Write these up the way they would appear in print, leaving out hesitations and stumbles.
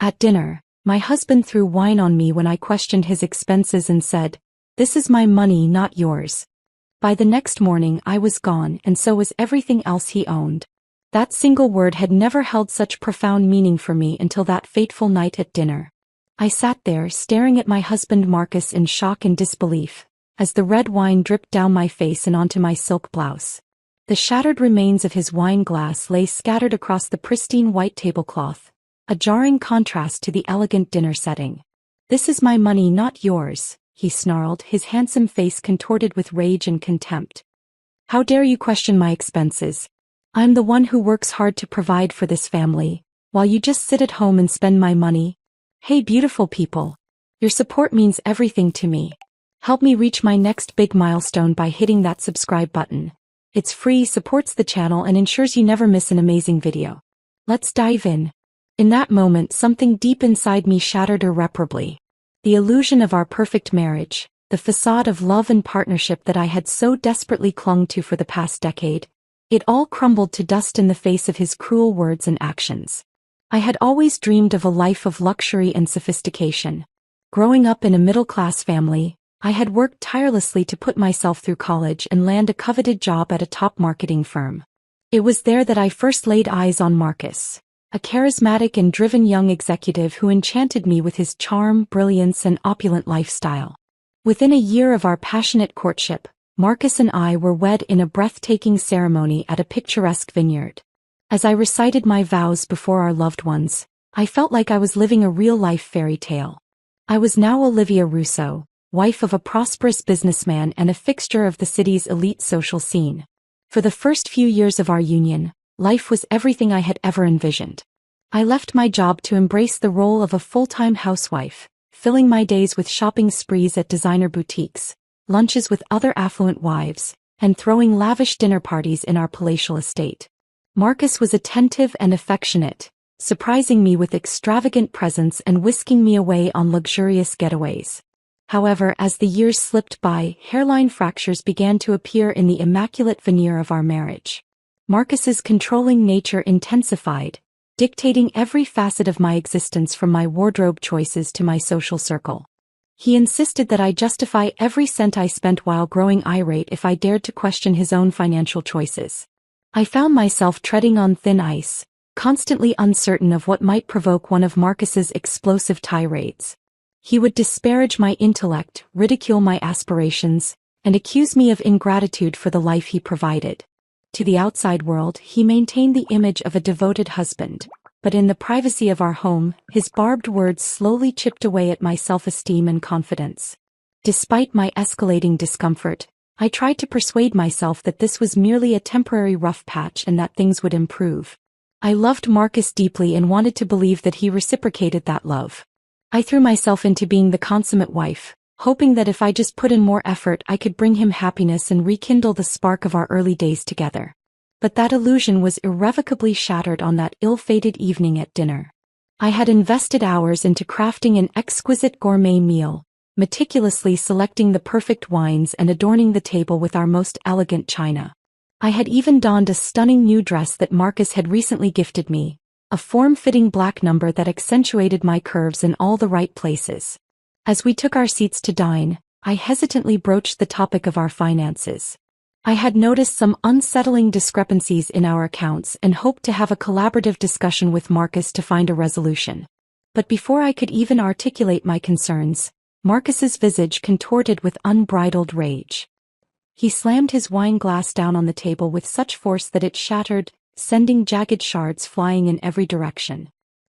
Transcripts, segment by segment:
At dinner, my husband threw wine on me when I questioned his expenses and said, "This is my money, not yours." By the next morning I was gone, and so was everything else he owned. That single word had never held such profound meaning for me until that fateful night at dinner. I sat there staring at my husband Marcus in shock and disbelief, as the red wine dripped down my face and onto my silk blouse. The shattered remains of his wine glass lay scattered across the pristine white tablecloth, a jarring contrast to the elegant dinner setting. "This is my money, not yours," he snarled, his handsome face contorted with rage and contempt. "How dare you question my expenses? I'm the one who works hard to provide for this family, while you just sit at home and spend my money. Hey beautiful people. Your support means everything to me. Help me reach my next big milestone by hitting that subscribe button. It's free, supports the channel, and ensures you never miss an amazing video. Let's dive in." In that moment, something deep inside me shattered irreparably. The illusion of our perfect marriage, the facade of love and partnership that I had so desperately clung to for the past decade, it all crumbled to dust in the face of his cruel words and actions. I had always dreamed of a life of luxury and sophistication. Growing up in a middle-class family, I had worked tirelessly to put myself through college and land a coveted job at a top marketing firm. It was there that I first laid eyes on Marcus, a charismatic and driven young executive who enchanted me with his charm, brilliance, and opulent lifestyle. Within a year of our passionate courtship, Marcus and I were wed in a breathtaking ceremony at a picturesque vineyard. As I recited my vows before our loved ones, I felt like I was living a real-life fairy tale. I was now Olivia Russo, wife of a prosperous businessman and a fixture of the city's elite social scene. For the first few years of our union, life was everything I had ever envisioned. I left my job to embrace the role of a full-time housewife, filling my days with shopping sprees at designer boutiques, lunches with other affluent wives, and throwing lavish dinner parties in our palatial estate. Marcus was attentive and affectionate, surprising me with extravagant presents and whisking me away on luxurious getaways. However, as the years slipped by, hairline fractures began to appear in the immaculate veneer of our marriage. Marcus's controlling nature intensified, dictating every facet of my existence from my wardrobe choices to my social circle. He insisted that I justify every cent I spent while growing irate if I dared to question his own financial choices. I found myself treading on thin ice, constantly uncertain of what might provoke one of Marcus's explosive tirades. He would disparage my intellect, ridicule my aspirations, and accuse me of ingratitude for the life he provided. To the outside world, he maintained the image of a devoted husband, but in the privacy of our home, his barbed words slowly chipped away at my self-esteem and confidence. Despite my escalating discomfort, I tried to persuade myself that this was merely a temporary rough patch and that things would improve. I loved Marcus deeply and wanted to believe that he reciprocated that love. I threw myself into being the consummate wife, hoping that if I just put in more effort I could bring him happiness and rekindle the spark of our early days together. But that illusion was irrevocably shattered on that ill-fated evening at dinner. I had invested hours into crafting an exquisite gourmet meal, meticulously selecting the perfect wines and adorning the table with our most elegant china. I had even donned a stunning new dress that Marcus had recently gifted me, a form-fitting black number that accentuated my curves in all the right places. As we took our seats to dine, I hesitantly broached the topic of our finances. I had noticed some unsettling discrepancies in our accounts and hoped to have a collaborative discussion with Marcus to find a resolution. But before I could even articulate my concerns, Marcus's visage contorted with unbridled rage. He slammed his wine glass down on the table with such force that it shattered, sending jagged shards flying in every direction.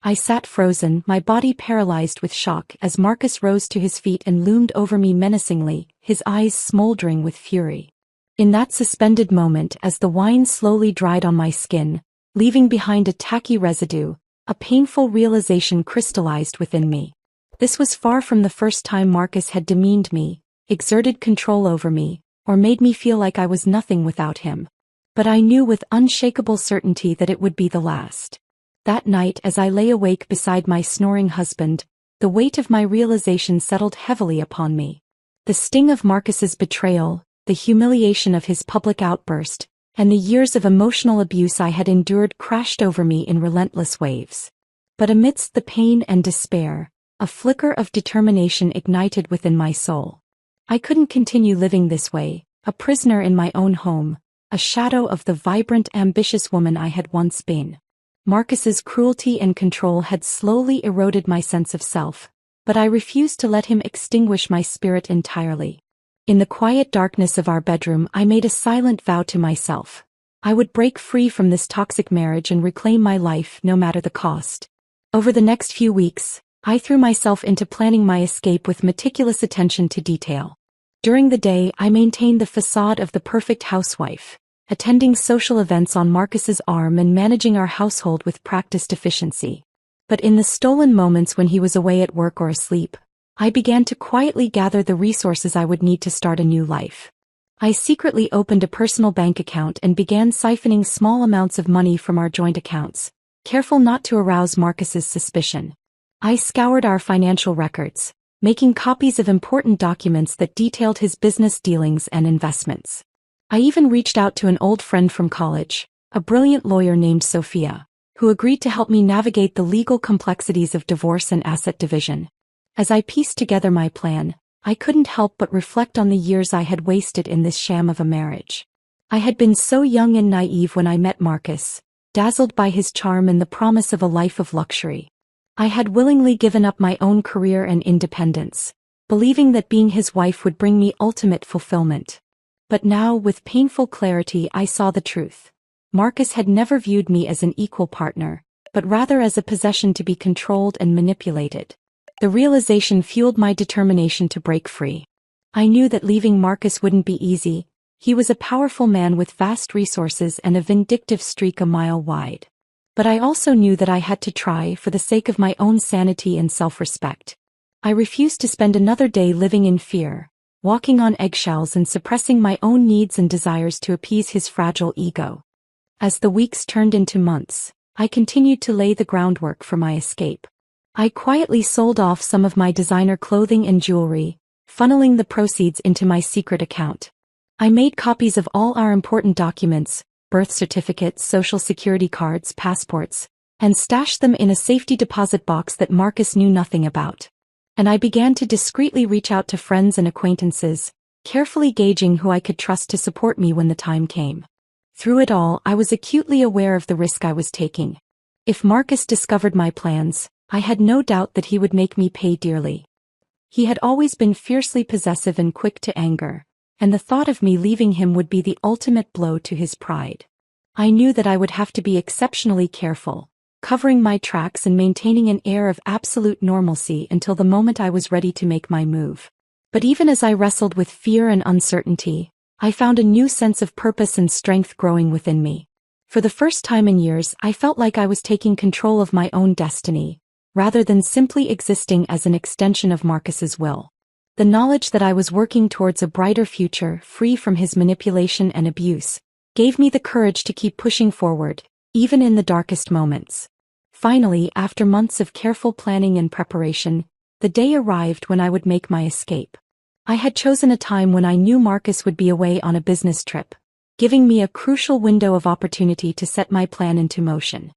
I sat frozen, my body paralyzed with shock as Marcus rose to his feet and loomed over me menacingly, his eyes smoldering with fury. In that suspended moment, as the wine slowly dried on my skin, leaving behind a tacky residue, a painful realization crystallized within me. This was far from the first time Marcus had demeaned me, exerted control over me, or made me feel like I was nothing without him. But I knew with unshakable certainty that it would be the last. That night, as I lay awake beside my snoring husband, the weight of my realization settled heavily upon me. The sting of Marcus's betrayal, the humiliation of his public outburst, and the years of emotional abuse I had endured crashed over me in relentless waves. But amidst the pain and despair, a flicker of determination ignited within my soul. I couldn't continue living this way, a prisoner in my own home, a shadow of the vibrant, ambitious woman I had once been. Marcus's cruelty and control had slowly eroded my sense of self, but I refused to let him extinguish my spirit entirely. In the quiet darkness of our bedroom, I made a silent vow to myself. I would break free from this toxic marriage and reclaim my life no matter the cost. Over the next few weeks, I threw myself into planning my escape with meticulous attention to detail. During the day, I maintained the facade of the perfect housewife, attending social events on Marcus's arm and managing our household with practiced efficiency. But in the stolen moments when he was away at work or asleep, I began to quietly gather the resources I would need to start a new life. I secretly opened a personal bank account and began siphoning small amounts of money from our joint accounts, careful not to arouse Marcus's suspicion. I scoured our financial records, making copies of important documents that detailed his business dealings and investments. I even reached out to an old friend from college, a brilliant lawyer named Sophia, who agreed to help me navigate the legal complexities of divorce and asset division. As I pieced together my plan, I couldn't help but reflect on the years I had wasted in this sham of a marriage. I had been so young and naive when I met Marcus, dazzled by his charm and the promise of a life of luxury. I had willingly given up my own career and independence, believing that being his wife would bring me ultimate fulfillment. But now, with painful clarity, I saw the truth. Marcus had never viewed me as an equal partner, but rather as a possession to be controlled and manipulated. The realization fueled my determination to break free. I knew that leaving Marcus wouldn't be easy. He was a powerful man with vast resources and a vindictive streak a mile wide. But I also knew that I had to try for the sake of my own sanity and self-respect. I refused to spend another day living in fear, walking on eggshells and suppressing my own needs and desires to appease his fragile ego. As the weeks turned into months, I continued to lay the groundwork for my escape. I quietly sold off some of my designer clothing and jewelry, funneling the proceeds into my secret account. I made copies of all our important documents, birth certificates, social security cards, passports, and stashed them in a safety deposit box that Marcus knew nothing about. And I began to discreetly reach out to friends and acquaintances, carefully gauging who I could trust to support me when the time came. Through it all, I was acutely aware of the risk I was taking. If Marcus discovered my plans, I had no doubt that he would make me pay dearly. He had always been fiercely possessive and quick to anger, and the thought of me leaving him would be the ultimate blow to his pride. I knew that I would have to be exceptionally careful, covering my tracks and maintaining an air of absolute normalcy until the moment I was ready to make my move. But even as I wrestled with fear and uncertainty, I found a new sense of purpose and strength growing within me. For the first time in years, I felt like I was taking control of my own destiny, rather than simply existing as an extension of Marcus's will. The knowledge that I was working towards a brighter future, free from his manipulation and abuse, gave me the courage to keep pushing forward, even in the darkest moments. Finally, after months of careful planning and preparation, the day arrived when I would make my escape. I had chosen a time when I knew Marcus would be away on a business trip, giving me a crucial window of opportunity to set my plan into motion.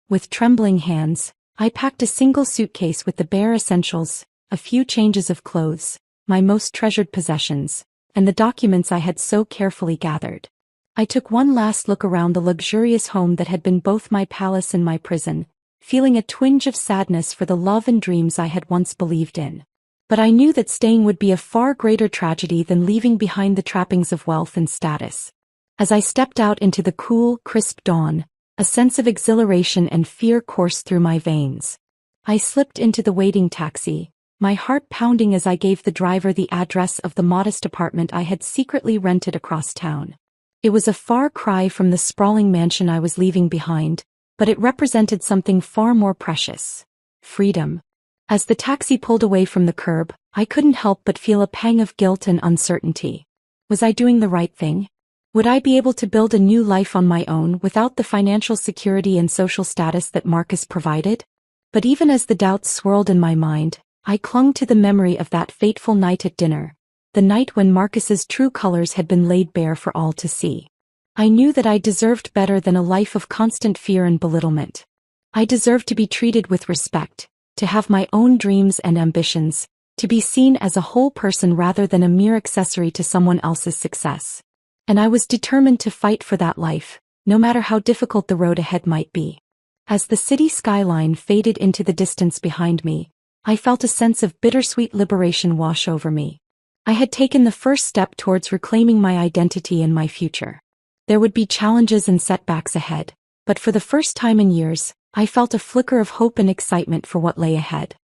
With trembling hands, I packed a single suitcase with the bare essentials, a few changes of clothes, my most treasured possessions, and the documents I had so carefully gathered. I took one last look around the luxurious home that had been both my palace and my prison, feeling a twinge of sadness for the love and dreams I had once believed in. But I knew that staying would be a far greater tragedy than leaving behind the trappings of wealth and status. As I stepped out into the cool, crisp dawn, a sense of exhilaration and fear coursed through my veins. I slipped into the waiting taxi, my heart pounding as I gave the driver the address of the modest apartment I had secretly rented across town. It was a far cry from the sprawling mansion I was leaving behind, but it represented something far more precious: freedom. As the taxi pulled away from the curb, I couldn't help but feel a pang of guilt and uncertainty. Was I doing the right thing? Would I be able to build a new life on my own without the financial security and social status that Marcus provided? But even as the doubts swirled in my mind, I clung to the memory of that fateful night at dinner, the night when Marcus's true colors had been laid bare for all to see. I knew that I deserved better than a life of constant fear and belittlement. I deserved to be treated with respect, to have my own dreams and ambitions, to be seen as a whole person rather than a mere accessory to someone else's success. And I was determined to fight for that life, no matter how difficult the road ahead might be. As the city skyline faded into the distance behind me, I felt a sense of bittersweet liberation wash over me. I had taken the first step towards reclaiming my identity and my future. There would be challenges and setbacks ahead, but for the first time in years, I felt a flicker of hope and excitement for what lay ahead.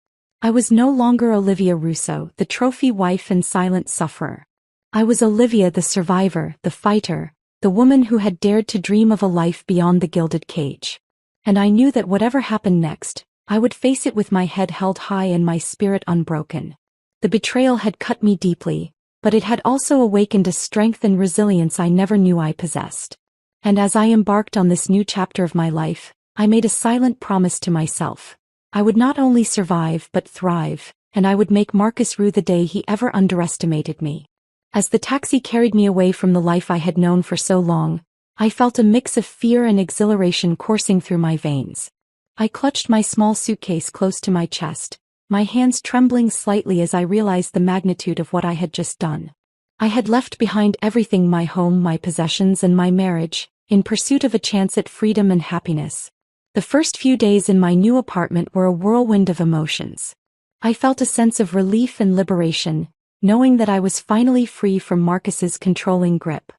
I was no longer Olivia Russo, the trophy wife and silent sufferer. I was Olivia, the survivor, the fighter, the woman who had dared to dream of a life beyond the gilded cage. And I knew that whatever happened next, I would face it with my head held high and my spirit unbroken. The betrayal had cut me deeply, but it had also awakened a strength and resilience I never knew I possessed. And as I embarked on this new chapter of my life, I made a silent promise to myself. I would not only survive but thrive, and I would make Marcus rue the day he ever underestimated me. As the taxi carried me away from the life I had known for so long, I felt a mix of fear and exhilaration coursing through my veins. I clutched my small suitcase close to my chest, my hands trembling slightly as I realized the magnitude of what I had just done. I had left behind everything: my home, my possessions, and my marriage, in pursuit of a chance at freedom and happiness. The first few days in my new apartment were a whirlwind of emotions. I felt a sense of relief and liberation, knowing that I was finally free from Marcus's controlling grip.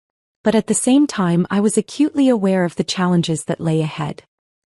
But at the same time, I was acutely aware of the challenges that lay ahead.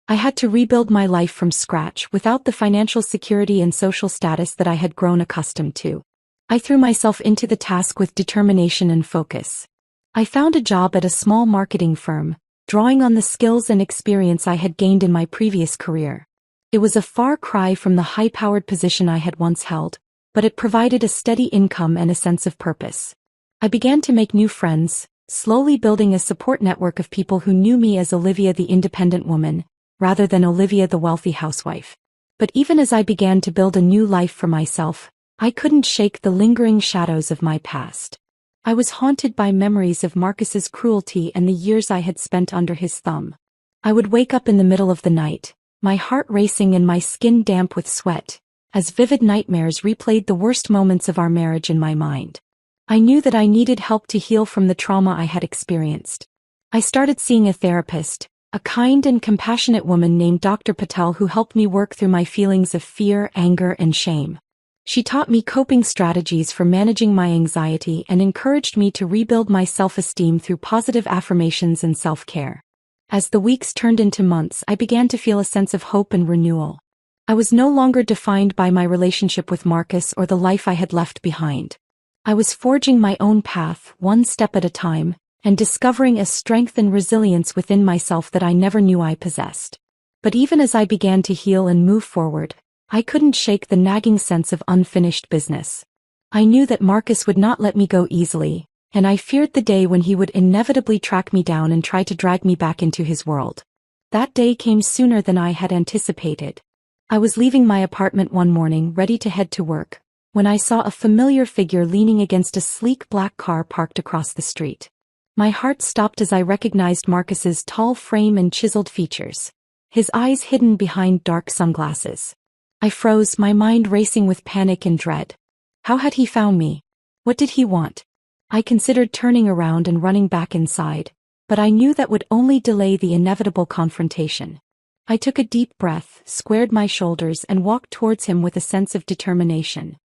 I had to rebuild my life from scratch without the financial security and social status that I had grown accustomed to. I threw myself into the task with determination and focus. I found a job at a small marketing firm, drawing on the skills and experience I had gained in my previous career. It was a far cry from the high-powered position I had once held, but it provided a steady income and a sense of purpose. I began to make new friends, slowly building a support network of people who knew me as Olivia, the independent woman, rather than Olivia, the wealthy housewife. But even as I began to build a new life for myself, I couldn't shake the lingering shadows of my past. I was haunted by memories of Marcus's cruelty and the years I had spent under his thumb. I would wake up in the middle of the night, my heart racing and my skin damp with sweat, as vivid nightmares replayed the worst moments of our marriage in my mind. I knew that I needed help to heal from the trauma I had experienced. I started seeing a therapist, a kind and compassionate woman named Dr. Patel, who helped me work through my feelings of fear, anger, and shame. She taught me coping strategies for managing my anxiety and encouraged me to rebuild my self-esteem through positive affirmations and self-care. As the weeks turned into months, I began to feel a sense of hope and renewal. I was no longer defined by my relationship with Marcus or the life I had left behind. I was forging my own path, one step at a time, and discovering a strength and resilience within myself that I never knew I possessed. But even as I began to heal and move forward, I couldn't shake the nagging sense of unfinished business. I knew that Marcus would not let me go easily, and I feared the day when he would inevitably track me down and try to drag me back into his world. That day came sooner than I had anticipated. I was leaving my apartment one morning, ready to head to work, when I saw a familiar figure leaning against a sleek black car parked across the street. My heart stopped as I recognized Marcus's tall frame and chiseled features, his eyes hidden behind dark sunglasses. I froze, my mind racing with panic and dread. How had he found me? What did he want? I considered turning around and running back inside, but I knew that would only delay the inevitable confrontation. I took a deep breath, squared my shoulders, and walked towards him with a sense of determination.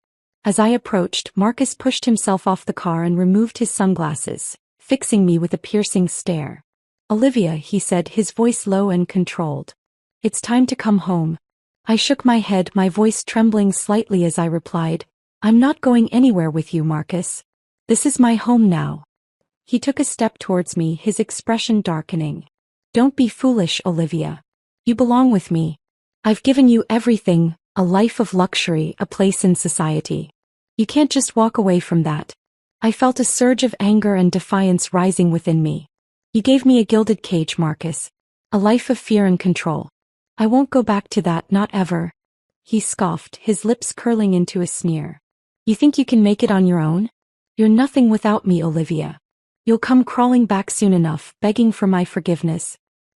As I approached, Marcus pushed himself off the car and removed his sunglasses, fixing me with a piercing stare. "Olivia," he said, his voice low and controlled. "It's time to come home." I shook my head, my voice trembling slightly as I replied, "I'm not going anywhere with you, Marcus. This is my home now." He took a step towards me, his expression darkening. "Don't be foolish, Olivia. You belong with me. I've given you everything, a life of luxury, a place in society. You can't just walk away from that." I felt a surge of anger and defiance rising within me. "You gave me a gilded cage, Marcus. A life of fear and control. I won't go back to that, not ever." He scoffed, his lips curling into a sneer. "You think you can make it on your own? You're nothing without me, Olivia. You'll come crawling back soon enough, begging for my forgiveness."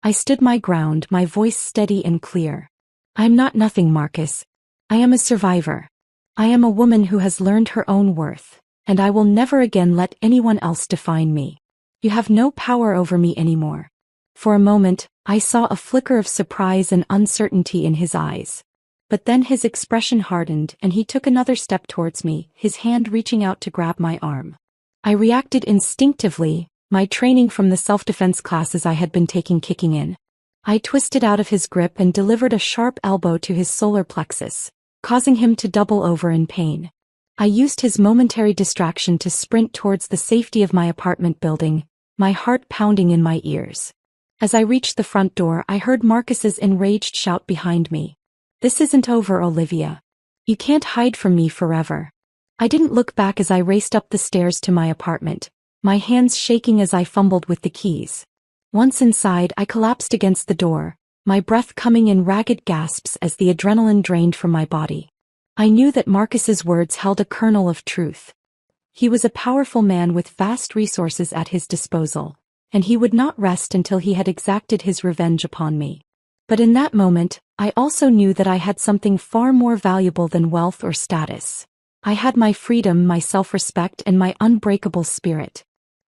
I stood my ground, my voice steady and clear. "I am not nothing, Marcus. I am a survivor. I am a woman who has learned her own worth, and I will never again let anyone else define me. You have no power over me anymore." For a moment, I saw a flicker of surprise and uncertainty in his eyes. But then his expression hardened and he took another step towards me, his hand reaching out to grab my arm. I reacted instinctively, my training from the self-defense classes I had been taking kicking in. I twisted out of his grip and delivered a sharp elbow to his solar plexus, causing him to double over in pain. I used his momentary distraction to sprint towards the safety of my apartment building, my heart pounding in my ears. As I reached the front door, I heard Marcus's enraged shout behind me. "This isn't over, Olivia. You can't hide from me forever." I didn't look back as I raced up the stairs to my apartment, my hands shaking as I fumbled with the keys. Once inside, I collapsed against the door, my breath coming in ragged gasps as the adrenaline drained from my body. I knew that Marcus's words held a kernel of truth. He was a powerful man with vast resources at his disposal, and he would not rest until he had exacted his revenge upon me. But in that moment, I also knew that I had something far more valuable than wealth or status. I had my freedom, my self-respect, and my unbreakable spirit.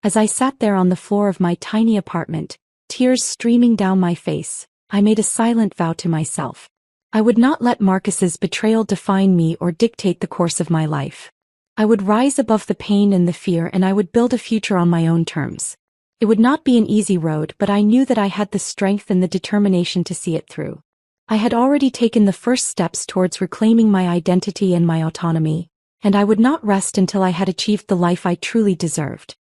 As I sat there on the floor of my tiny apartment, tears streaming down my face, I made a silent vow to myself. I would not let Marcus's betrayal define me or dictate the course of my life. I would rise above the pain and the fear, and I would build a future on my own terms. It would not be an easy road, but I knew that I had the strength and the determination to see it through. I had already taken the first steps towards reclaiming my identity and my autonomy, and I would not rest until I had achieved the life I truly deserved.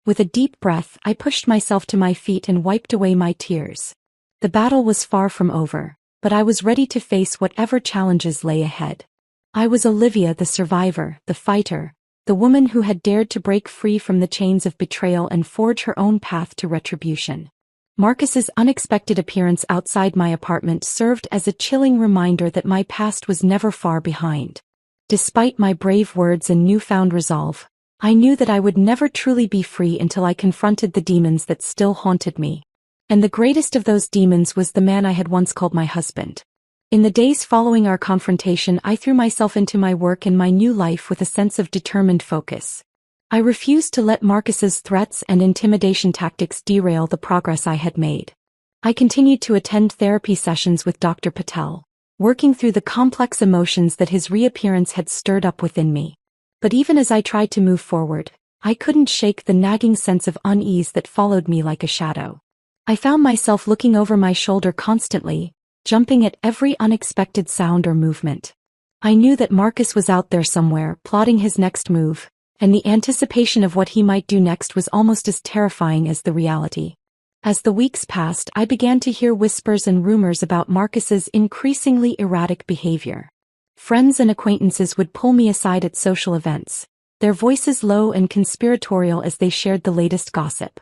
With a deep breath, I pushed myself to my feet and wiped away my tears. The battle was far from over, but I was ready to face whatever challenges lay ahead. I was Olivia, the survivor, the fighter, the woman who had dared to break free from the chains of betrayal and forge her own path to retribution. Marcus's unexpected appearance outside my apartment served as a chilling reminder that my past was never far behind. Despite my brave words and newfound resolve, I knew that I would never truly be free until I confronted the demons that still haunted me. And the greatest of those demons was the man I had once called my husband. In the days following our confrontation, I threw myself into my work and my new life with a sense of determined focus. I refused to let Marcus's threats and intimidation tactics derail the progress I had made. I continued to attend therapy sessions with Dr. Patel, working through the complex emotions that his reappearance had stirred up within me. But even as I tried to move forward, I couldn't shake the nagging sense of unease that followed me like a shadow. I found myself looking over my shoulder constantly, jumping at every unexpected sound or movement. I knew that Marcus was out there somewhere, plotting his next move, and the anticipation of what he might do next was almost as terrifying as the reality. As the weeks passed, I began to hear whispers and rumors about Marcus's increasingly erratic behavior. Friends and acquaintances would pull me aside at social events, their voices low and conspiratorial as they shared the latest gossip.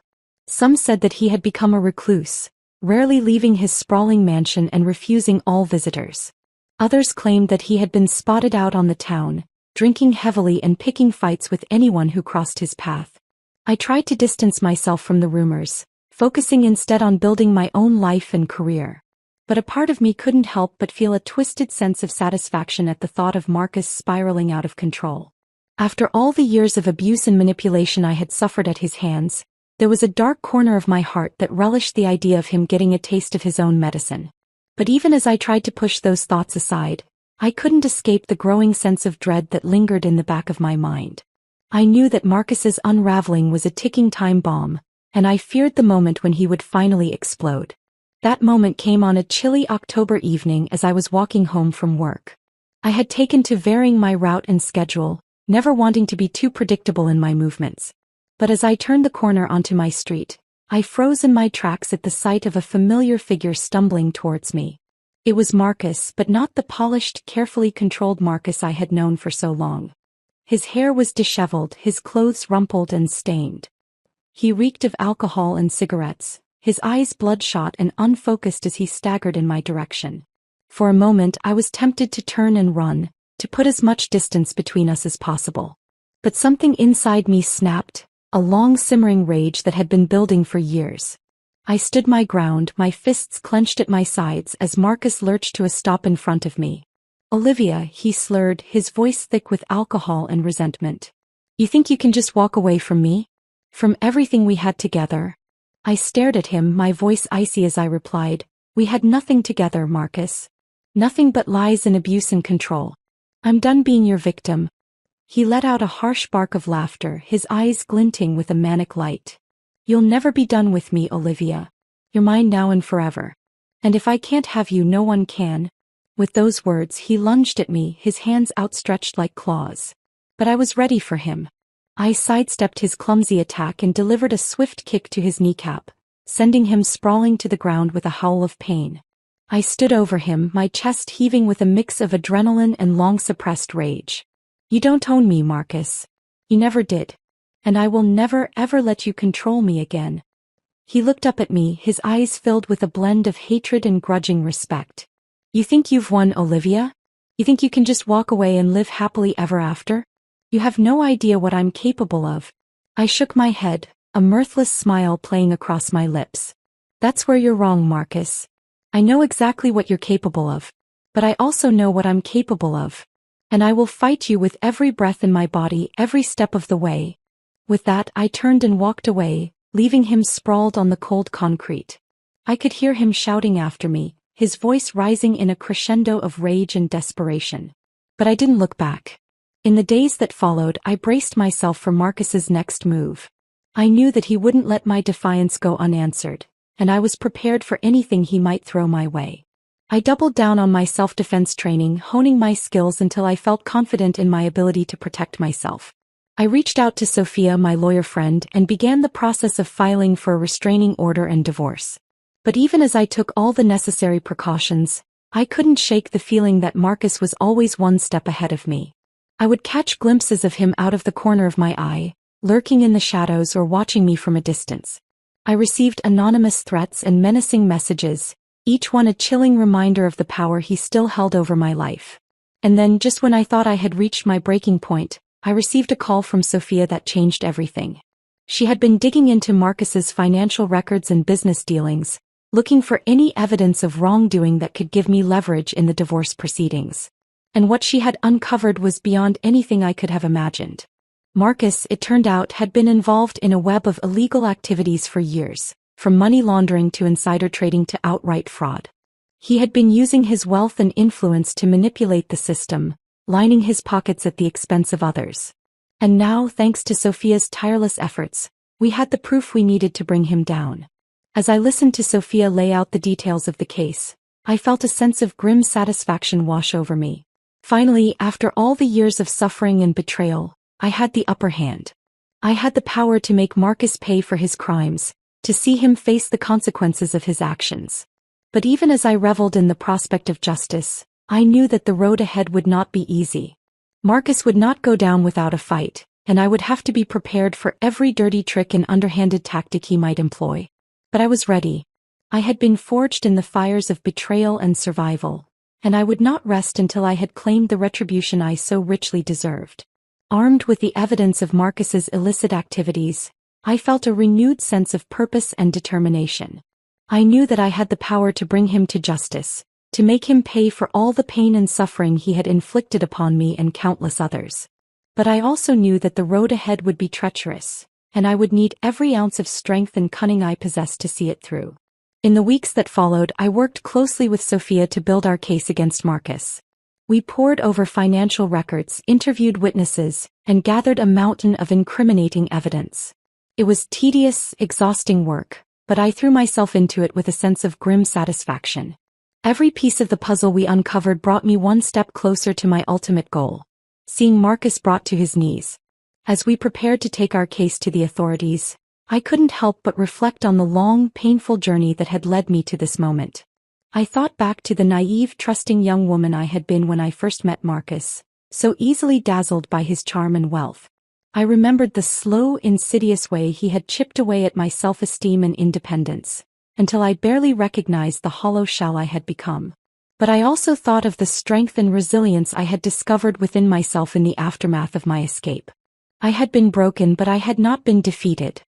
Some said that he had become a recluse, rarely leaving his sprawling mansion and refusing all visitors. Others claimed that he had been spotted out on the town, drinking heavily and picking fights with anyone who crossed his path. I tried to distance myself from the rumors, focusing instead on building my own life and career. But a part of me couldn't help but feel a twisted sense of satisfaction at the thought of Marcus spiraling out of control. After all the years of abuse and manipulation I had suffered at his hands, there was a dark corner of my heart that relished the idea of him getting a taste of his own medicine. But even as I tried to push those thoughts aside, I couldn't escape the growing sense of dread that lingered in the back of my mind. I knew that Marcus's unraveling was a ticking time bomb, and I feared the moment when he would finally explode. That moment came on a chilly October evening as I was walking home from work. I had taken to varying my route and schedule, never wanting to be too predictable in my movements. But as I turned the corner onto my street, I froze in my tracks at the sight of a familiar figure stumbling towards me. It was Marcus, but not the polished, carefully controlled Marcus I had known for so long. His hair was disheveled, his clothes rumpled and stained. He reeked of alcohol and cigarettes, his eyes bloodshot and unfocused as he staggered in my direction. For a moment I was tempted to turn and run, to put as much distance between us as possible. But something inside me snapped, a long simmering rage that had been building for years. I stood my ground, my fists clenched at my sides as Marcus lurched to a stop in front of me. "Olivia," he slurred, his voice thick with alcohol and resentment. "You think you can just walk away from me? From everything we had together?" I stared at him, my voice icy as I replied, "We had nothing together, Marcus. Nothing but lies and abuse and control. I'm done being your victim." He let out a harsh bark of laughter, his eyes glinting with a manic light. "You'll never be done with me, Olivia. You're mine now and forever. And if I can't have you, no one can." With those words, he lunged at me, his hands outstretched like claws. But I was ready for him. I sidestepped his clumsy attack and delivered a swift kick to his kneecap, sending him sprawling to the ground with a howl of pain. I stood over him, my chest heaving with a mix of adrenaline and long-suppressed rage. "You don't own me, Marcus. You never did. And I will never ever let you control me again." He looked up at me, his eyes filled with a blend of hatred and grudging respect. "You think you've won, Olivia? You think you can just walk away and live happily ever after? You have no idea what I'm capable of." I shook my head, a mirthless smile playing across my lips. "That's where you're wrong, Marcus. I know exactly what you're capable of. But I also know what I'm capable of. And I will fight you with every breath in my body, every step of the way." With that, I turned and walked away, leaving him sprawled on the cold concrete. I could hear him shouting after me, his voice rising in a crescendo of rage and desperation. But I didn't look back. In the days that followed, I braced myself for Marcus's next move. I knew that he wouldn't let my defiance go unanswered, and I was prepared for anything he might throw my way. I doubled down on my self-defense training, honing my skills until I felt confident in my ability to protect myself. I reached out to Sophia, my lawyer friend, and began the process of filing for a restraining order and divorce. But even as I took all the necessary precautions, I couldn't shake the feeling that Marcus was always one step ahead of me. I would catch glimpses of him out of the corner of my eye, lurking in the shadows or watching me from a distance. I received anonymous threats and menacing messages, each one a chilling reminder of the power he still held over my life. And then, just when I thought I had reached my breaking point, I received a call from Sophia that changed everything. She had been digging into Marcus's financial records and business dealings, looking for any evidence of wrongdoing that could give me leverage in the divorce proceedings. And what she had uncovered was beyond anything I could have imagined. Marcus, it turned out, had been involved in a web of illegal activities for years, from money laundering to insider trading to outright fraud. He had been using his wealth and influence to manipulate the system, lining his pockets at the expense of others. And now, thanks to Sophia's tireless efforts, we had the proof we needed to bring him down. As I listened to Sophia lay out the details of the case, I felt a sense of grim satisfaction wash over me. Finally, after all the years of suffering and betrayal, I had the upper hand. I had the power to make Marcus pay for his crimes, to see him face the consequences of his actions. But even as I reveled in the prospect of justice, I knew that the road ahead would not be easy. Marcus would not go down without a fight, and I would have to be prepared for every dirty trick and underhanded tactic he might employ. But I was ready. I had been forged in the fires of betrayal and survival, and I would not rest until I had claimed the retribution I so richly deserved. Armed with the evidence of Marcus's illicit activities, I felt a renewed sense of purpose and determination. I knew that I had the power to bring him to justice, to make him pay for all the pain and suffering he had inflicted upon me and countless others. But I also knew that the road ahead would be treacherous, and I would need every ounce of strength and cunning I possessed to see it through. In the weeks that followed, I worked closely with Sophia to build our case against Marcus. We pored over financial records, interviewed witnesses, and gathered a mountain of incriminating evidence. It was tedious, exhausting work, but I threw myself into it with a sense of grim satisfaction. Every piece of the puzzle we uncovered brought me one step closer to my ultimate goal: seeing Marcus brought to his knees. As we prepared to take our case to the authorities, I couldn't help but reflect on the long, painful journey that had led me to this moment. I thought back to the naive, trusting young woman I had been when I first met Marcus, so easily dazzled by his charm and wealth. I remembered the slow, insidious way he had chipped away at my self-esteem and independence, until I barely recognized the hollow shell I had become. But I also thought of the strength and resilience I had discovered within myself in the aftermath of my escape. I had been broken, but I had not been defeated.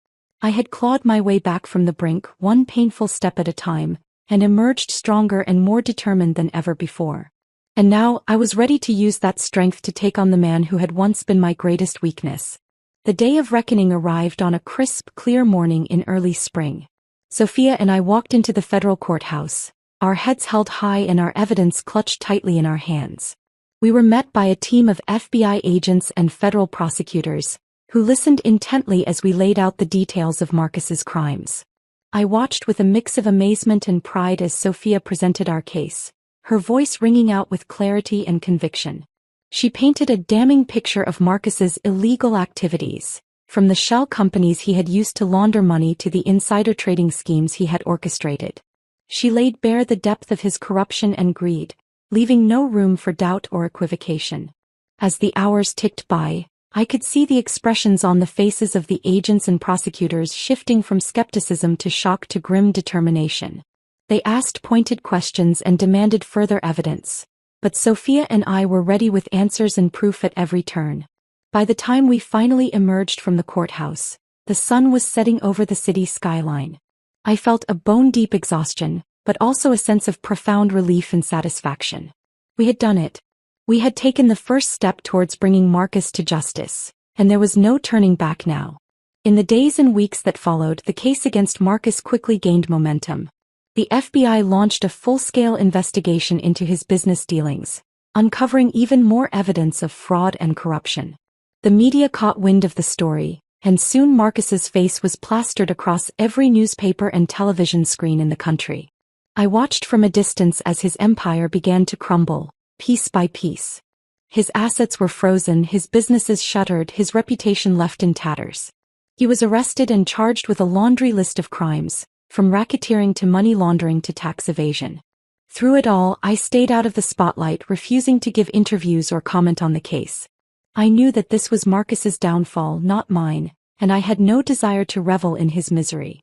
I had clawed my way back from the brink, one painful step at a time, and emerged stronger and more determined than ever before. And now, I was ready to use that strength to take on the man who had once been my greatest weakness. The day of reckoning arrived on a crisp, clear morning in early spring. Sophia and I walked into the federal courthouse, our heads held high and our evidence clutched tightly in our hands. We were met by a team of FBI agents and federal prosecutors, who listened intently as we laid out the details of Marcus's crimes. I watched with a mix of amazement and pride as Sophia presented our case, her voice ringing out with clarity and conviction. She painted a damning picture of Marcus's illegal activities, from the shell companies he had used to launder money to the insider trading schemes he had orchestrated. She laid bare the depth of his corruption and greed, leaving no room for doubt or equivocation. As the hours ticked by, I could see the expressions on the faces of the agents and prosecutors shifting from skepticism to shock to grim determination. They asked pointed questions and demanded further evidence, but Sophia and I were ready with answers and proof at every turn. By the time we finally emerged from the courthouse, the sun was setting over the city skyline. I felt a bone-deep exhaustion, but also a sense of profound relief and satisfaction. We had done it. We had taken the first step towards bringing Marcus to justice, and there was no turning back now. In the days and weeks that followed, the case against Marcus quickly gained momentum. The FBI launched a full-scale investigation into his business dealings, uncovering even more evidence of fraud and corruption. The media caught wind of the story, and soon Marcus's face was plastered across every newspaper and television screen in the country. I watched from a distance as his empire began to crumble, piece by piece. His assets were frozen, his businesses shuttered, his reputation left in tatters. He was arrested and charged with a laundry list of crimes, from racketeering to money laundering to tax evasion. Through it all, I stayed out of the spotlight, refusing to give interviews or comment on the case. I knew that this was Marcus's downfall, not mine, and I had no desire to revel in his misery.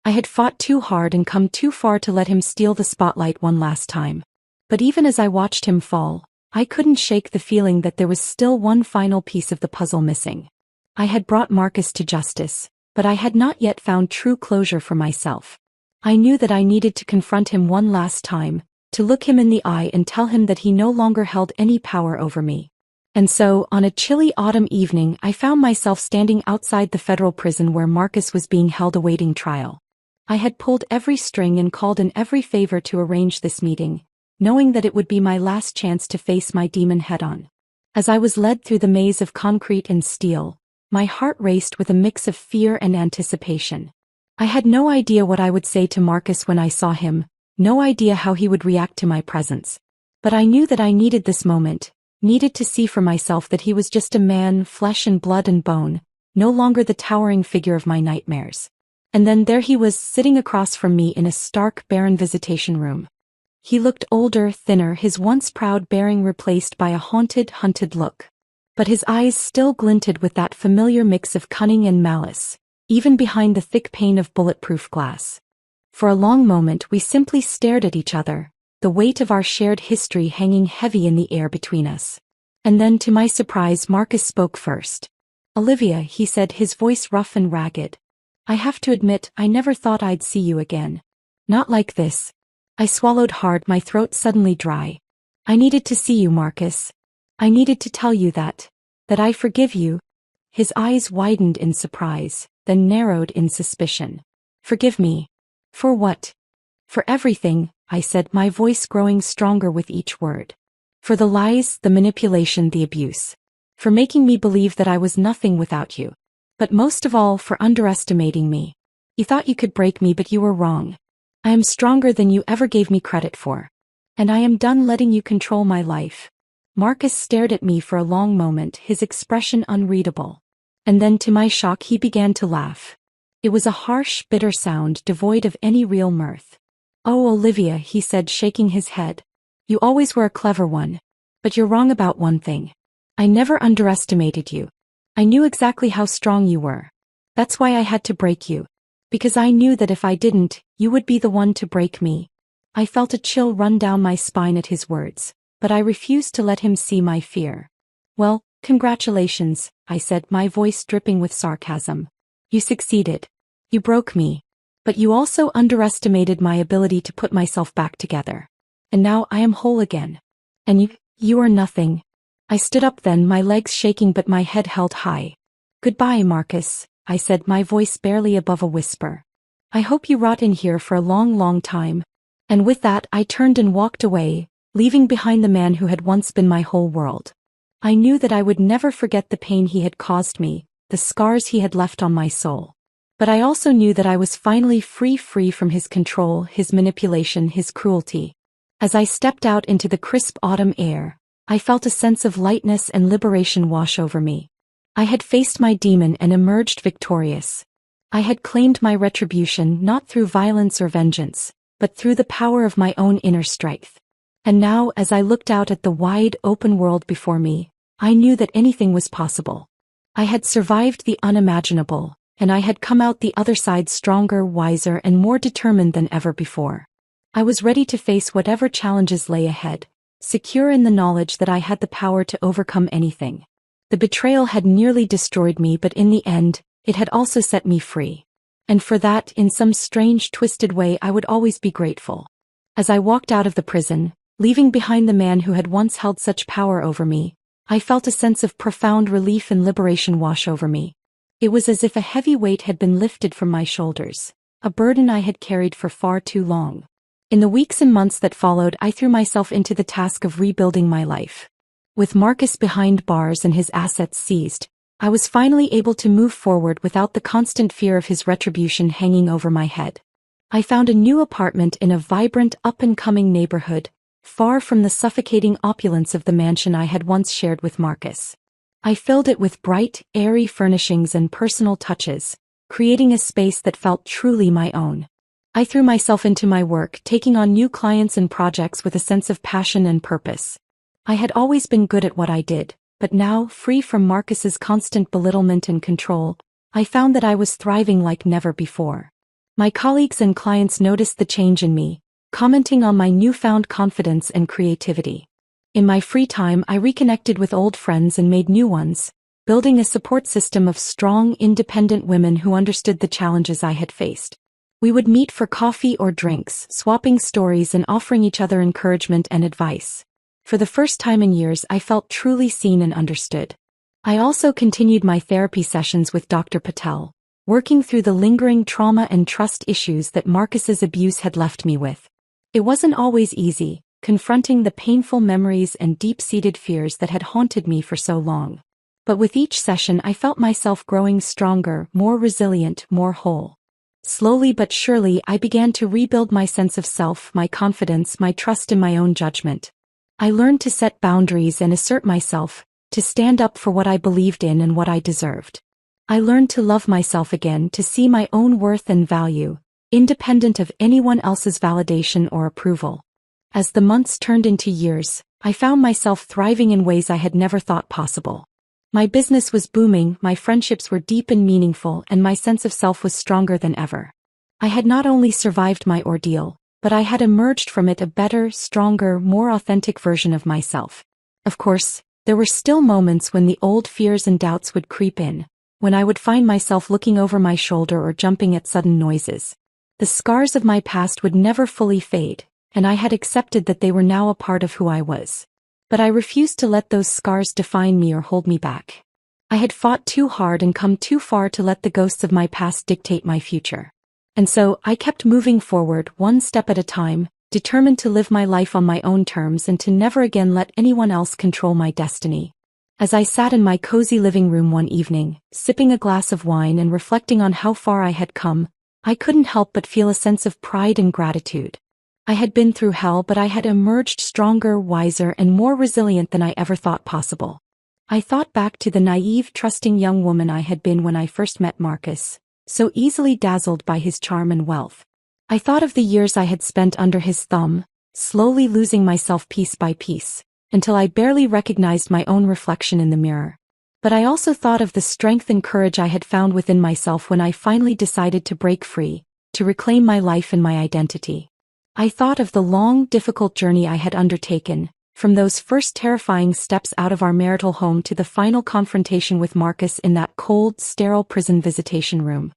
I had fought too hard and come too far to let him steal the spotlight one last time. But even as I watched him fall, I couldn't shake the feeling that there was still one final piece of the puzzle missing. I had brought Marcus to justice, but I had not yet found true closure for myself. I knew that I needed to confront him one last time, to look him in the eye and tell him that he no longer held any power over me. And so, on a chilly autumn evening, I found myself standing outside the federal prison where Marcus was being held awaiting trial. I had pulled every string and called in every favor to arrange this meeting, knowing that it would be my last chance to face my demon head-on. As I was led through the maze of concrete and steel, my heart raced with a mix of fear and anticipation. I had no idea what I would say to Marcus when I saw him, no idea how he would react to my presence. But I knew that I needed this moment, needed to see for myself that he was just a man, flesh and blood and bone, no longer the towering figure of my nightmares. And then there he was, sitting across from me in a stark, barren visitation room. He looked older, thinner, his once proud bearing replaced by a haunted, hunted look. But his eyes still glinted with that familiar mix of cunning and malice, even behind the thick pane of bulletproof glass. For a long moment we simply stared at each other, the weight of our shared history hanging heavy in the air between us. And then, to my surprise, Marcus spoke first. "Olivia," he said, his voice rough and ragged. "I have to admit, I never thought I'd see you again. Not like this." I swallowed hard, my throat suddenly dry. "I needed to see you, Marcus. I needed to tell you that I forgive you." His eyes widened in surprise, then narrowed in suspicion. "Forgive me? For what?" "For everything," I said, my voice growing stronger with each word. "For the lies, the manipulation, the abuse. For making me believe that I was nothing without you. But most of all, for underestimating me. You thought you could break me, but you were wrong. I am stronger than you ever gave me credit for. And I am done letting you control my life." Marcus stared at me for a long moment, his expression unreadable. And then, to my shock, he began to laugh. It was a harsh, bitter sound, devoid of any real mirth. "Oh, Olivia," he said, shaking his head. "You always were a clever one. But you're wrong about one thing. I never underestimated you. I knew exactly how strong you were. That's why I had to break you. Because I knew that if I didn't, you would be the one to break me." I felt a chill run down my spine at his words, but I refused to let him see my fear. "Well, congratulations," I said, my voice dripping with sarcasm. "You succeeded. You broke me. But you also underestimated my ability to put myself back together. And now I am whole again. And you are nothing. I stood up then, my legs shaking but my head held high. Goodbye, Marcus, I said, my voice barely above a whisper. I hope you rot in here for a long, long time. And with that I turned and walked away, leaving behind the man who had once been my whole world. I knew that I would never forget the pain he had caused me, the scars he had left on my soul. But I also knew that I was finally free from his control, his manipulation, his cruelty. As I stepped out into the crisp autumn air, I felt a sense of lightness and liberation wash over me. I had faced my demon and emerged victorious. I had claimed my retribution not through violence or vengeance, but through the power of my own inner strength. And now, as I looked out at the wide, open world before me, I knew that anything was possible. I had survived the unimaginable, and I had come out the other side stronger, wiser, and more determined than ever before. I was ready to face whatever challenges lay ahead, secure in the knowledge that I had the power to overcome anything. The betrayal had nearly destroyed me, but in the end, it had also set me free. And for that, in some strange, twisted way, I would always be grateful. As I walked out of the prison, leaving behind the man who had once held such power over me, I felt a sense of profound relief and liberation wash over me. It was as if a heavy weight had been lifted from my shoulders, a burden I had carried for far too long. In the weeks and months that followed, I threw myself into the task of rebuilding my life. With Marcus behind bars and his assets seized, I was finally able to move forward without the constant fear of his retribution hanging over my head. I found a new apartment in a vibrant, up-and-coming neighborhood, far from the suffocating opulence of the mansion I had once shared with Marcus. I filled it with bright, airy furnishings and personal touches, creating a space that felt truly my own. I threw myself into my work, taking on new clients and projects with a sense of passion and purpose. I had always been good at what I did, but now, free from Marcus's constant belittlement and control, I found that I was thriving like never before. My colleagues and clients noticed the change in me, commenting on my newfound confidence and creativity. In my free time, I reconnected with old friends and made new ones, building a support system of strong, independent women who understood the challenges I had faced. We would meet for coffee or drinks, swapping stories and offering each other encouragement and advice. For the first time in years, I felt truly seen and understood. I also continued my therapy sessions with Dr. Patel, working through the lingering trauma and trust issues that Marcus's abuse had left me with. It wasn't always easy, confronting the painful memories and deep-seated fears that had haunted me for so long. But with each session I felt myself growing stronger, more resilient, more whole. Slowly but surely I began to rebuild my sense of self, my confidence, my trust in my own judgment. I learned to set boundaries and assert myself, to stand up for what I believed in and what I deserved. I learned to love myself again, to see my own worth and value, independent of anyone else's validation or approval. As the months turned into years, I found myself thriving in ways I had never thought possible. My business was booming, my friendships were deep and meaningful, and my sense of self was stronger than ever. I had not only survived my ordeal, but I had emerged from it a better, stronger, more authentic version of myself. Of course, there were still moments when the old fears and doubts would creep in, when I would find myself looking over my shoulder or jumping at sudden noises. The scars of my past would never fully fade, and I had accepted that they were now a part of who I was. But I refused to let those scars define me or hold me back. I had fought too hard and come too far to let the ghosts of my past dictate my future. And so, I kept moving forward, one step at a time, determined to live my life on my own terms and to never again let anyone else control my destiny. As I sat in my cozy living room one evening, sipping a glass of wine and reflecting on how far I had come, I couldn't help but feel a sense of pride and gratitude. I had been through hell, but I had emerged stronger, wiser, and more resilient than I ever thought possible. I thought back to the naive, trusting young woman I had been when I first met Marcus, so easily dazzled by his charm and wealth. I thought of the years I had spent under his thumb, slowly losing myself piece by piece, until I barely recognized my own reflection in the mirror. But I also thought of the strength and courage I had found within myself when I finally decided to break free, to reclaim my life and my identity. I thought of the long, difficult journey I had undertaken, from those first terrifying steps out of our marital home to the final confrontation with Marcus in that cold, sterile prison visitation room.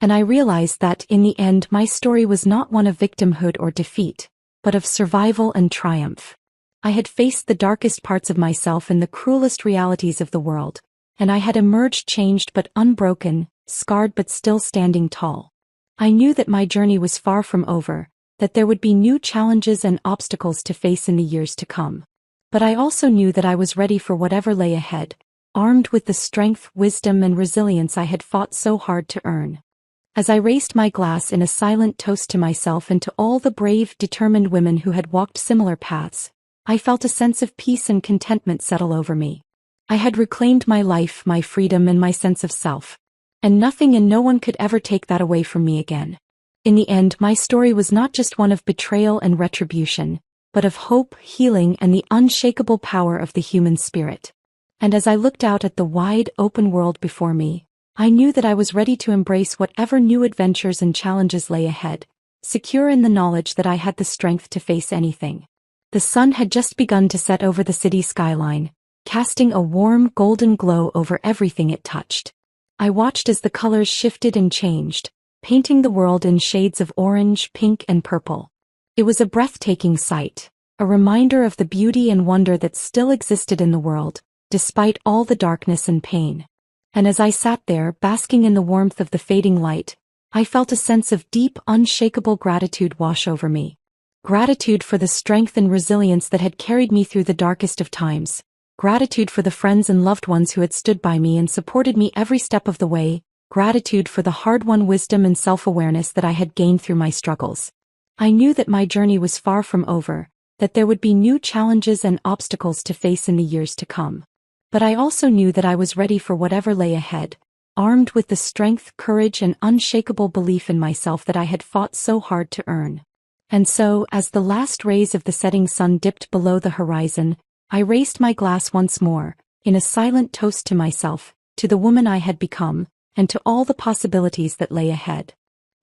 And I realized that, in the end, my story was not one of victimhood or defeat, but of survival and triumph. I had faced the darkest parts of myself and the cruelest realities of the world, and I had emerged changed but unbroken, scarred but still standing tall. I knew that my journey was far from over, that there would be new challenges and obstacles to face in the years to come. But I also knew that I was ready for whatever lay ahead, armed with the strength, wisdom, and resilience I had fought so hard to earn. As I raised my glass in a silent toast to myself and to all the brave, determined women who had walked similar paths, I felt a sense of peace and contentment settle over me. I had reclaimed my life, my freedom, and my sense of self. And nothing and no one could ever take that away from me again. In the end, my story was not just one of betrayal and retribution, but of hope, healing, and the unshakable power of the human spirit. And as I looked out at the wide, open world before me, I knew that I was ready to embrace whatever new adventures and challenges lay ahead, secure in the knowledge that I had the strength to face anything. The sun had just begun to set over the city skyline, casting a warm, golden glow over everything it touched. I watched as the colors shifted and changed, painting the world in shades of orange, pink, and purple. It was a breathtaking sight, a reminder of the beauty and wonder that still existed in the world, despite all the darkness and pain. And as I sat there, basking in the warmth of the fading light, I felt a sense of deep, unshakable gratitude wash over me. Gratitude for the strength and resilience that had carried me through the darkest of times. Gratitude for the friends and loved ones who had stood by me and supported me every step of the way. Gratitude for the hard-won wisdom and self-awareness that I had gained through my struggles. I knew that my journey was far from over, that there would be new challenges and obstacles to face in the years to come. But I also knew that I was ready for whatever lay ahead, armed with the strength, courage, and unshakable belief in myself that I had fought so hard to earn. And so, as the last rays of the setting sun dipped below the horizon, I raised my glass once more, in a silent toast to myself, to the woman I had become, and to all the possibilities that lay ahead.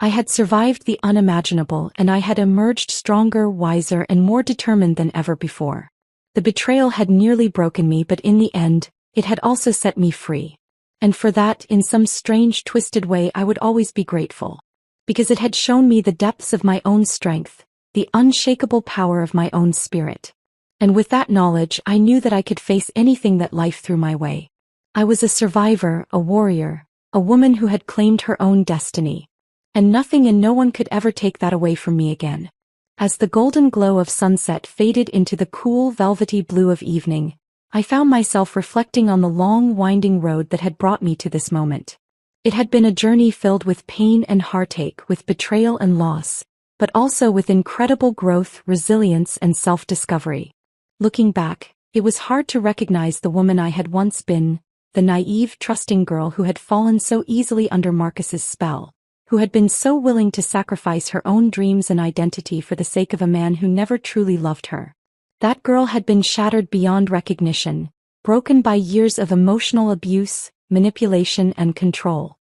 I had survived the unimaginable, and I had emerged stronger, wiser, and more determined than ever before. The betrayal had nearly broken me, but in the end, it had also set me free. And for that, in some strange, twisted way, I would always be grateful. Because it had shown me the depths of my own strength, the unshakable power of my own spirit. And with that knowledge, I knew that I could face anything that life threw my way. I was a survivor, a warrior, a woman who had claimed her own destiny. And nothing and no one could ever take that away from me again. As the golden glow of sunset faded into the cool, velvety blue of evening, I found myself reflecting on the long, winding road that had brought me to this moment. It had been a journey filled with pain and heartache, with betrayal and loss, but also with incredible growth, resilience, and self-discovery. Looking back, it was hard to recognize the woman I had once been, the naive, trusting girl who had fallen so easily under Marcus's spell, who had been so willing to sacrifice her own dreams and identity for the sake of a man who never truly loved her. That girl had been shattered beyond recognition, broken by years of emotional abuse, manipulation, and control.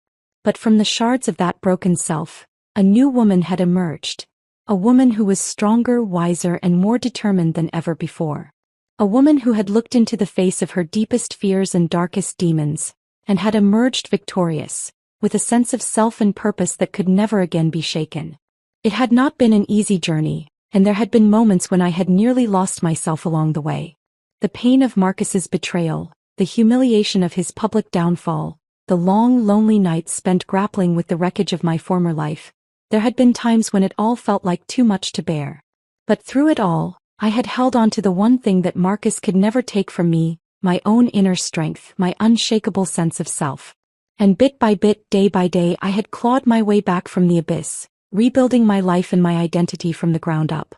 But from the shards of that broken self, a new woman had emerged, a woman who was stronger, wiser, and more determined than ever before. A woman who had looked into the face of her deepest fears and darkest demons, and had emerged victorious, with a sense of self and purpose that could never again be shaken. It had not been an easy journey, and there had been moments when I had nearly lost myself along the way. The pain of Marcus's betrayal, the humiliation of his public downfall, the long, lonely nights spent grappling with the wreckage of my former life. There had been times when it all felt like too much to bear. But through it all, I had held on to the one thing that Marcus could never take from me, my own inner strength, my unshakable sense of self. And bit by bit, day by day, I had clawed my way back from the abyss, rebuilding my life and my identity from the ground up.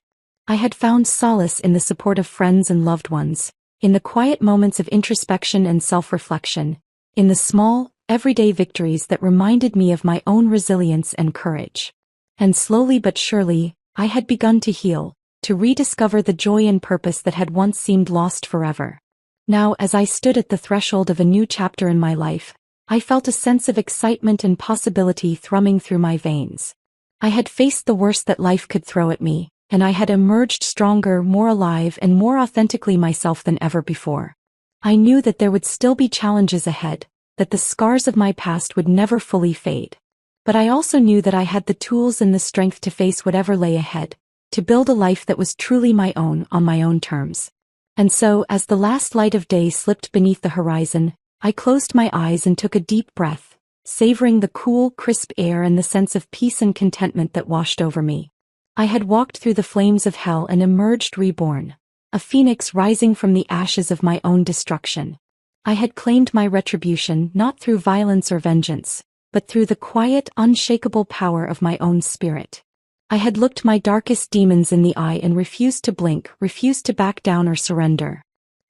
I had found solace in the support of friends and loved ones, in the quiet moments of introspection and self-reflection, in the small, everyday victories that reminded me of my own resilience and courage. And slowly but surely, I had begun to heal, to rediscover the joy and purpose that had once seemed lost forever. Now, as I stood at the threshold of a new chapter in my life, I felt a sense of excitement and possibility thrumming through my veins. I had faced the worst that life could throw at me, and I had emerged stronger, more alive, and more authentically myself than ever before. I knew that there would still be challenges ahead, that the scars of my past would never fully fade. But I also knew that I had the tools and the strength to face whatever lay ahead, to build a life that was truly my own on my own terms. And so, as the last light of day slipped beneath the horizon, I closed my eyes and took a deep breath, savoring the cool, crisp air and the sense of peace and contentment that washed over me. I had walked through the flames of hell and emerged reborn, a phoenix rising from the ashes of my own destruction. I had claimed my retribution not through violence or vengeance, but through the quiet, unshakable power of my own spirit. I had looked my darkest demons in the eye and refused to blink, refused to back down or surrender.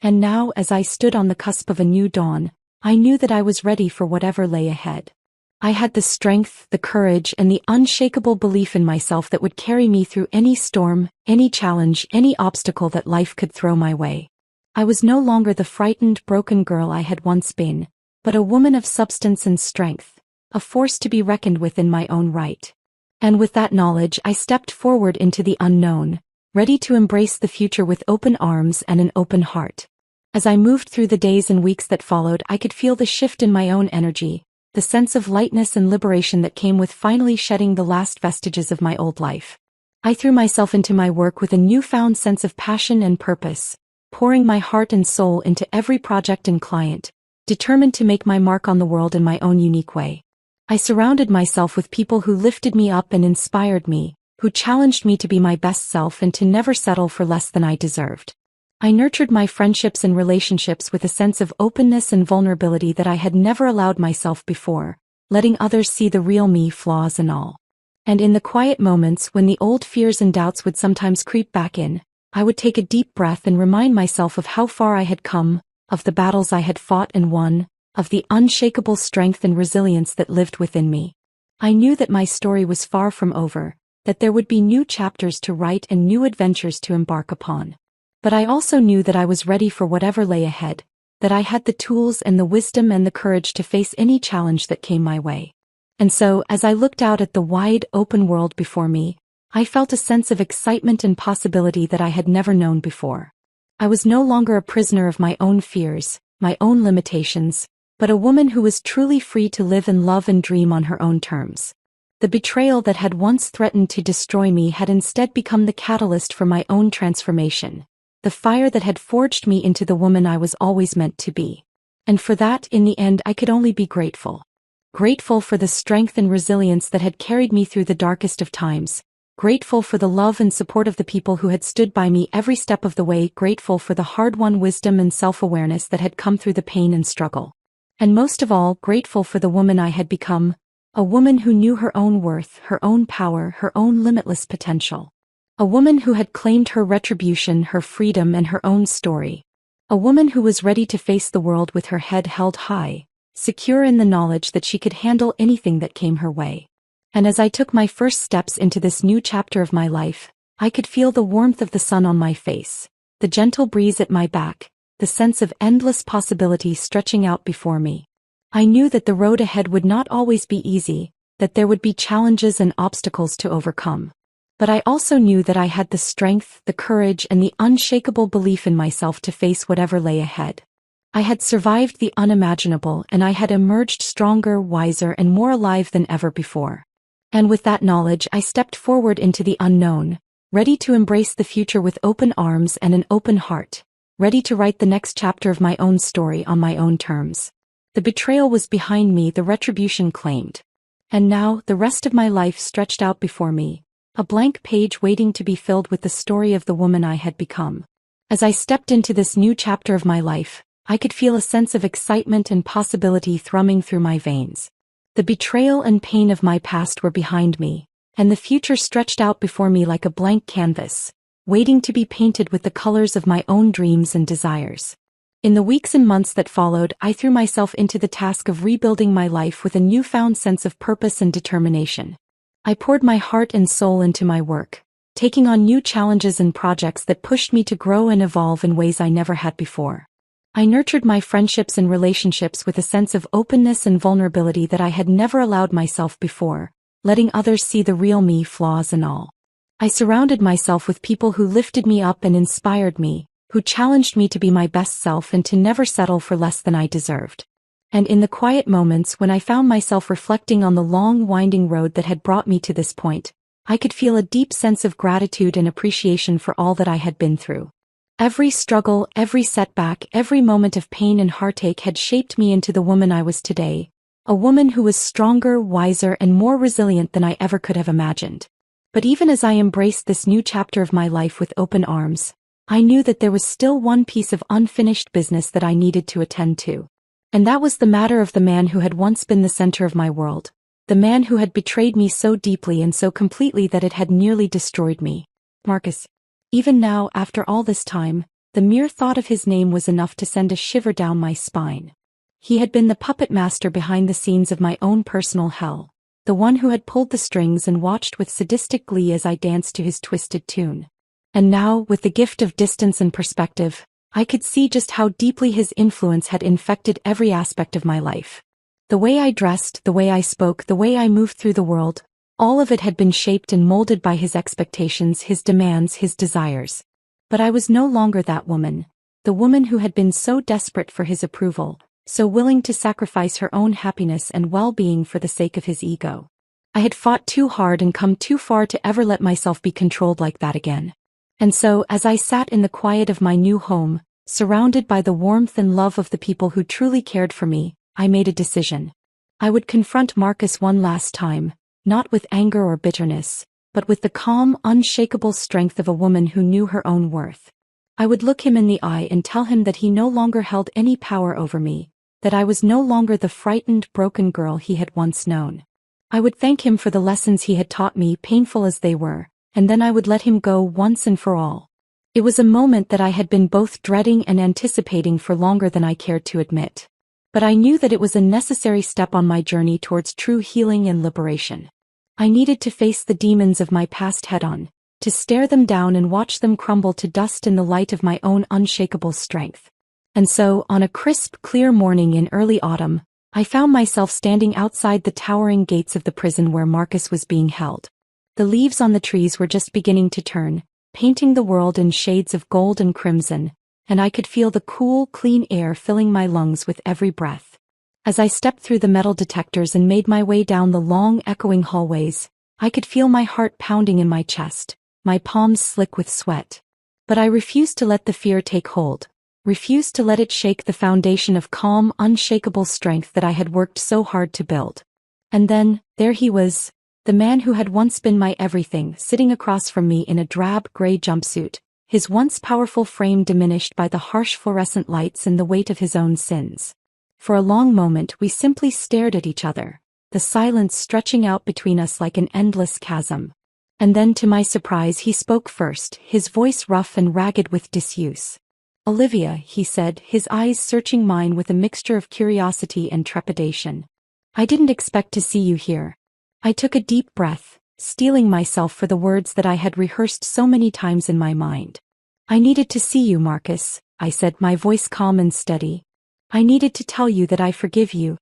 And now, as I stood on the cusp of a new dawn, I knew that I was ready for whatever lay ahead. I had the strength, the courage, and the unshakable belief in myself that would carry me through any storm, any challenge, any obstacle that life could throw my way. I was no longer the frightened, broken girl I had once been, but a woman of substance and strength, a force to be reckoned with in my own right. And with that knowledge I stepped forward into the unknown, ready to embrace the future with open arms and an open heart. As I moved through the days and weeks that followed, I could feel the shift in my own energy, the sense of lightness and liberation that came with finally shedding the last vestiges of my old life. I threw myself into my work with a newfound sense of passion and purpose, pouring my heart and soul into every project and client, determined to make my mark on the world in my own unique way. I surrounded myself with people who lifted me up and inspired me, who challenged me to be my best self and to never settle for less than I deserved. I nurtured my friendships and relationships with a sense of openness and vulnerability that I had never allowed myself before, letting others see the real me, flaws and all. And in the quiet moments when the old fears and doubts would sometimes creep back in, I would take a deep breath and remind myself of how far I had come, of the battles I had fought and won, of the unshakable strength and resilience that lived within me. I knew that my story was far from over, that there would be new chapters to write and new adventures to embark upon. But I also knew that I was ready for whatever lay ahead, that I had the tools and the wisdom and the courage to face any challenge that came my way. And so, as I looked out at the wide, open world before me, I felt a sense of excitement and possibility that I had never known before. I was no longer a prisoner of my own fears, my own limitations, but a woman who was truly free to live and love and dream on her own terms. The betrayal that had once threatened to destroy me had instead become the catalyst for my own transformation, the fire that had forged me into the woman I was always meant to be. And for that, in the end, I could only be grateful. Grateful for the strength and resilience that had carried me through the darkest of times, grateful for the love and support of the people who had stood by me every step of the way, grateful for the hard-won wisdom and self-awareness that had come through the pain and struggle. And most of all, grateful for the woman I had become, a woman who knew her own worth, her own power, her own limitless potential. A woman who had claimed her retribution, her freedom, and her own story. A woman who was ready to face the world with her head held high, secure in the knowledge that she could handle anything that came her way. And as I took my first steps into this new chapter of my life, I could feel the warmth of the sun on my face, the gentle breeze at my back, the sense of endless possibility stretching out before me. I knew that the road ahead would not always be easy, that there would be challenges and obstacles to overcome. But I also knew that I had the strength, the courage, and the unshakable belief in myself to face whatever lay ahead. I had survived the unimaginable, and I had emerged stronger, wiser, and more alive than ever before. And with that knowledge, I stepped forward into the unknown, ready to embrace the future with open arms and an open heart, ready to write the next chapter of my own story on my own terms. The betrayal was behind me, the retribution claimed. And now, the rest of my life stretched out before me, a blank page waiting to be filled with the story of the woman I had become. As I stepped into this new chapter of my life, I could feel a sense of excitement and possibility thrumming through my veins. The betrayal and pain of my past were behind me, and the future stretched out before me like a blank canvas, waiting to be painted with the colors of my own dreams and desires. In the weeks and months that followed, I threw myself into the task of rebuilding my life with a newfound sense of purpose and determination. I poured my heart and soul into my work, taking on new challenges and projects that pushed me to grow and evolve in ways I never had before. I nurtured my friendships and relationships with a sense of openness and vulnerability that I had never allowed myself before, letting others see the real me, flaws and all. I surrounded myself with people who lifted me up and inspired me, who challenged me to be my best self and to never settle for less than I deserved. And in the quiet moments when I found myself reflecting on the long winding road that had brought me to this point, I could feel a deep sense of gratitude and appreciation for all that I had been through. Every struggle, every setback, every moment of pain and heartache had shaped me into the woman I was today, a woman who was stronger, wiser, and more resilient than I ever could have imagined. But even as I embraced this new chapter of my life with open arms, I knew that there was still one piece of unfinished business that I needed to attend to. And that was the matter of the man who had once been the center of my world, the man who had betrayed me so deeply and so completely that it had nearly destroyed me. Marcus. Even now, after all this time, the mere thought of his name was enough to send a shiver down my spine. He had been the puppet master behind the scenes of my own personal hell, the one who had pulled the strings and watched with sadistic glee as I danced to his twisted tune. And now, with the gift of distance and perspective, I could see just how deeply his influence had infected every aspect of my life. The way I dressed, the way I spoke, the way I moved through the world, all of it had been shaped and molded by his expectations, his demands, his desires. But I was no longer that woman, the woman who had been so desperate for his approval, so willing to sacrifice her own happiness and well-being for the sake of his ego. I had fought too hard and come too far to ever let myself be controlled like that again. And so, as I sat in the quiet of my new home, surrounded by the warmth and love of the people who truly cared for me, I made a decision. I would confront Marcus one last time, not with anger or bitterness, but with the calm, unshakable strength of a woman who knew her own worth. I would look him in the eye and tell him that he no longer held any power over me, that I was no longer the frightened, broken girl he had once known. I would thank him for the lessons he had taught me, painful as they were, and then I would let him go once and for all. It was a moment that I had been both dreading and anticipating for longer than I cared to admit. But I knew that it was a necessary step on my journey towards true healing and liberation. I needed to face the demons of my past head-on, to stare them down and watch them crumble to dust in the light of my own unshakable strength. And so, on a crisp, clear morning in early autumn, I found myself standing outside the towering gates of the prison where Marcus was being held. The leaves on the trees were just beginning to turn, painting the world in shades of gold and crimson, and I could feel the cool, clean air filling my lungs with every breath. As I stepped through the metal detectors and made my way down the long, echoing hallways, I could feel my heart pounding in my chest, my palms slick with sweat. But I refused to let the fear take hold, refused to let it shake the foundation of calm, unshakable strength that I had worked so hard to build. And then, there he was, the man who had once been my everything, sitting across from me in a drab gray jumpsuit, his once powerful frame diminished by the harsh fluorescent lights and the weight of his own sins. For a long moment we simply stared at each other, the silence stretching out between us like an endless chasm. And then to my surprise he spoke first, his voice rough and ragged with disuse. "Olivia," he said, his eyes searching mine with a mixture of curiosity and trepidation. "I didn't expect to see you here." I took a deep breath, steeling myself for the words that I had rehearsed so many times in my mind. "I needed to see you, Marcus," I said, my voice calm and steady. "I needed to tell you that I forgive you."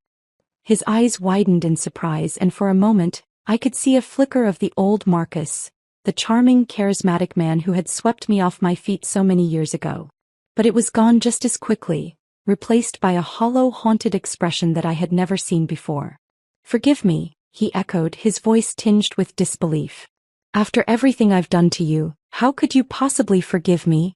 His eyes widened in surprise, and for a moment, I could see a flicker of the old Marcus, the charming, charismatic man who had swept me off my feet so many years ago. But it was gone just as quickly, replaced by a hollow, haunted expression that I had never seen before. "Forgive me," he echoed, his voice tinged with disbelief. "After everything I've done to you, how could you possibly forgive me?"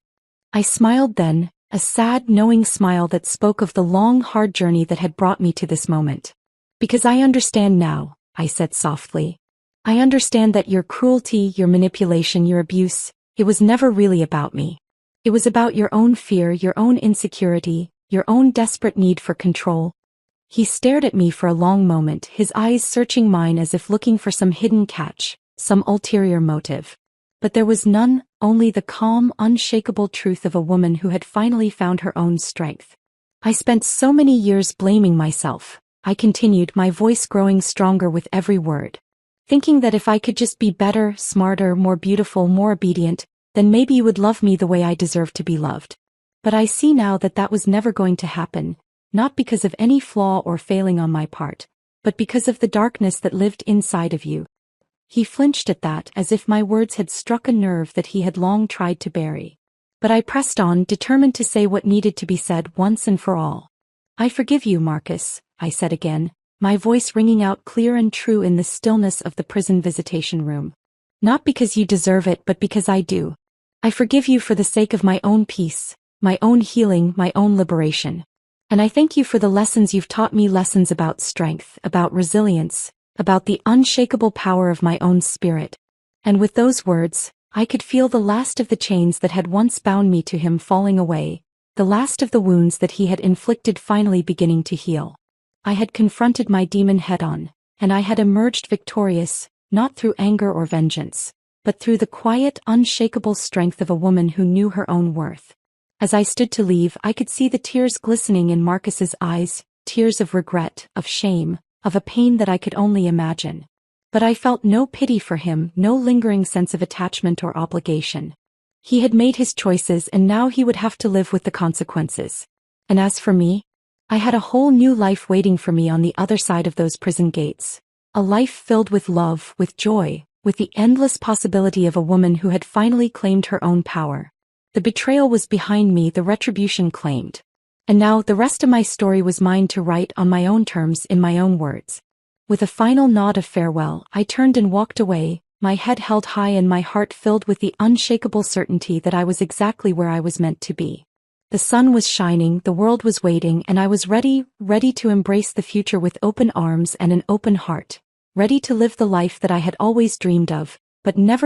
I smiled then, a sad, knowing smile that spoke of the long, hard journey that had brought me to this moment. "Because I understand now," I said softly. "I understand that your cruelty, your manipulation, your abuse, it was never really about me. It was about your own fear, your own insecurity, your own desperate need for control." He stared at me for a long moment, his eyes searching mine as if looking for some hidden catch, some ulterior motive. But there was none, only the calm, unshakable truth of a woman who had finally found her own strength. "I spent so many years blaming myself," I continued, my voice growing stronger with every word. "Thinking that if I could just be better, smarter, more beautiful, more obedient, then maybe you would love me the way I deserved to be loved. But I see now that that was never going to happen. Not because of any flaw or failing on my part, but because of the darkness that lived inside of you." He flinched at that, as if my words had struck a nerve that he had long tried to bury. But I pressed on, determined to say what needed to be said once and for all. I forgive you, Marcus, I said again, my voice ringing out clear and true in the stillness of the prison visitation room. Not because you deserve it, but because I do. I forgive you for the sake of my own peace, my own healing, my own liberation. And I thank you for the lessons you've taught me, lessons about strength, about resilience, about the unshakable power of my own spirit. And with those words, I could feel the last of the chains that had once bound me to him falling away, the last of the wounds that he had inflicted finally beginning to heal. I had confronted my demon head-on, and I had emerged victorious, not through anger or vengeance, but through the quiet, unshakable strength of a woman who knew her own worth. As I stood to leave, I could see the tears glistening in Marcus's eyes, tears of regret, of shame, of a pain that I could only imagine. But I felt no pity for him, no lingering sense of attachment or obligation. He had made his choices, and now he would have to live with the consequences. And as for me, I had a whole new life waiting for me on the other side of those prison gates. A life filled with love, with joy, with the endless possibility of a woman who had finally claimed her own power. The betrayal was behind me, the retribution claimed. And now the rest of my story was mine to write on my own terms, in my own words. With a final nod of farewell, I turned and walked away, my head held high and my heart filled with the unshakable certainty that I was exactly where I was meant to be. The sun was shining, the world was waiting, and I was ready to embrace the future with open arms and an open heart, ready to live the life that I had always dreamed of, but never